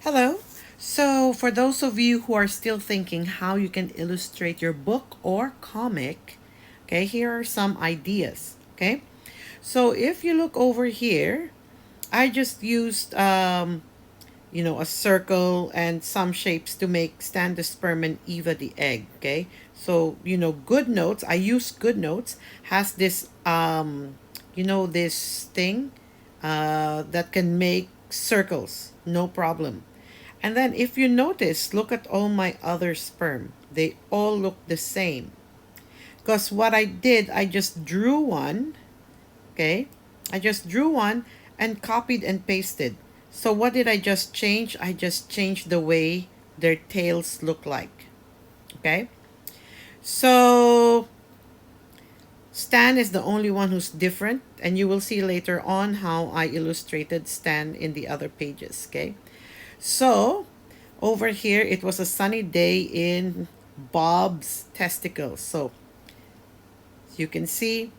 Hello. So, for those of you who are still thinking how you can illustrate your book or comic, okay, here are some ideas. Okay, so if you look over here, I just used a circle and some shapes to make Stan the sperm and Eva the egg. Okay, so Goodnotes. I use Goodnotes has this this thing that can make circles, no problem. And then if you notice, look at all my other sperm. They all look the same. Because what I did, I just drew one, okay? I just drew one and copied and pasted. So what did I just change? I just changed the way their tails look like, okay? So Stan is the only one who's different, and you will see later on how I illustrated Stan in the other pages, okay? So over here, it was a sunny day in Bob's testicles. So you can see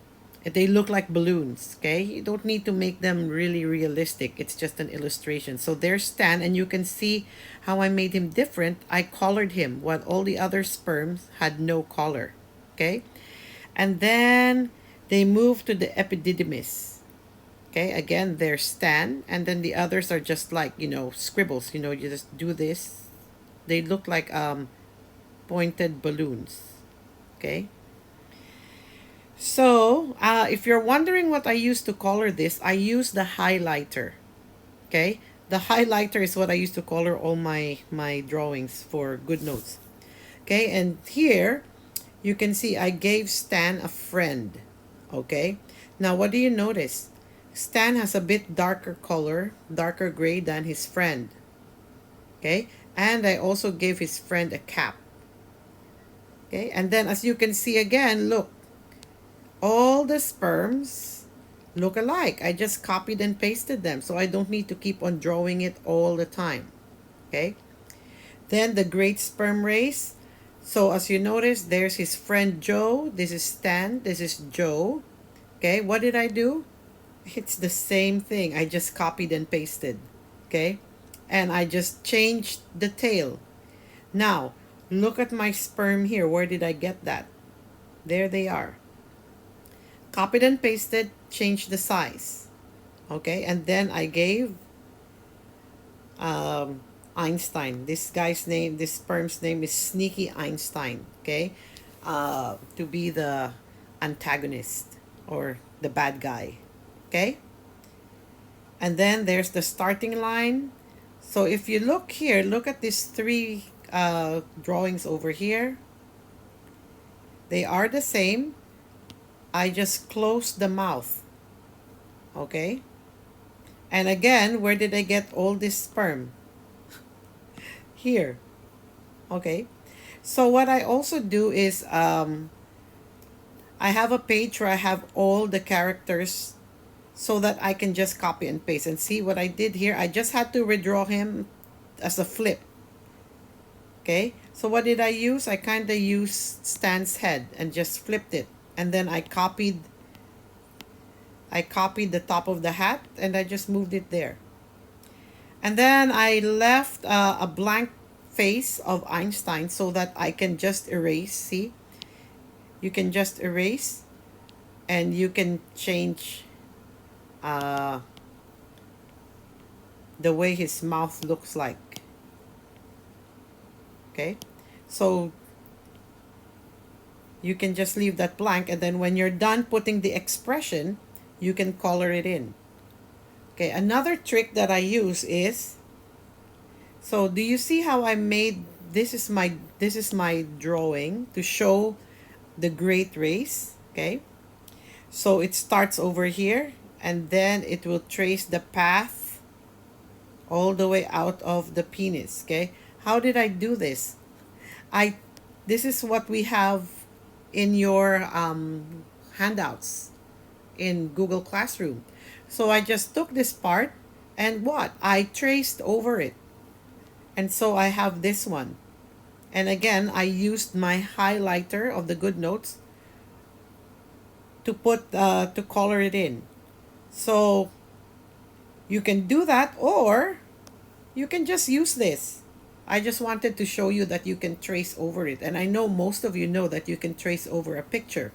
they look like balloons, okay? You don't need to make them really realistic. It's just an illustration. So there's Stan, and you can see how I made him different. I colored him while all the other sperms had no color, okay? And then they move to the epididymis. Okay, again, there's Stan, and then the others are just like, scribbles. You just do this. They look like pointed balloons. Okay. So, if you're wondering what I use to color this, I use the highlighter. Okay. The highlighter is what I use to color all my drawings for Goodnotes. Okay, and here you can see I gave Stan a friend. Okay. Now, what do you notice? Stan has a bit darker color, darker gray than his friend. Okay, and I also gave his friend a cap. Okay, and then as you can see again, look, all the sperms look alike. I just copied and pasted them, so I don't need to keep on drawing it all the time. Okay, then the great sperm race. So as you notice, there's his friend Joe. This is Stan. This is Joe. Okay, what did I do? It's the same thing. I just copied and pasted. Okay, and I just changed the tail. Now, look at my sperm here. Where did I get that? There they are. Copied and pasted, changed the size. Okay, and then I gave Einstein. This guy's name, this sperm's name is Sneaky Einstein. Okay, to be the antagonist or the bad guy. Okay, and then there's the starting line. So if you look here, look at these three drawings over here. They are the same. I just closed the mouth. Okay. And again, where did I get all this sperm? Here. Okay. So what I also do is I have a page where I have all the characters so that I can just copy and paste. And see what I did here? I just had to redraw him as a flip. Okay, so what did I use? I kind of used Stan's head and just flipped it. And then I copied the top of the hat and I just moved it there. And then I left a blank face of Einstein so that I can just erase. See? You can just erase and you can change the way his mouth looks like. Okay, so you can just leave that blank, and then when you're done putting the expression, you can color it in. Okay, another trick that I use is, so do you see how I made this is my drawing to show the great race. Okay, so it starts over here and then it will trace the path all the way out of the penis. Okay, how did I do this? This is what we have in your handouts in Google Classroom. So I just took this part and what? I traced over it. And so I have this one. And again, I used my highlighter of the Goodnotes to put to color it in. So you can do that, or you can just use this. I just wanted to show you that you can trace over it. And I know most of you know that you can trace over a picture.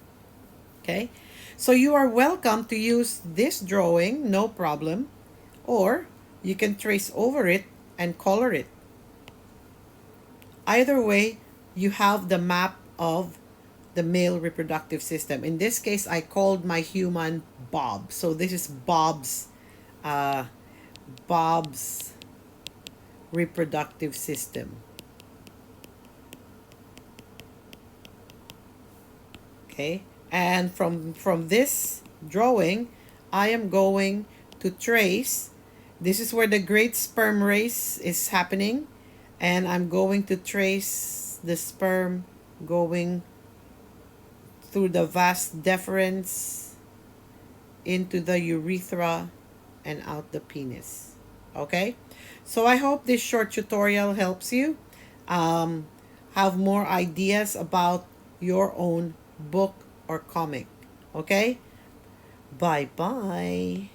Okay? So you are welcome to use this drawing, no problem. Or you can trace over it and color it. Either way, you have the map of the male reproductive system. In this case, I called my human Bob. So this is uh, Bob's reproductive system. Okay, and from this drawing, I am going to trace. This is where the great sperm race is happening, and I'm going to trace the sperm going through the vas deferens into the urethra and out the penis. Okay, so I hope this short tutorial helps you um, have more ideas about your own book or comic. Okay, bye bye.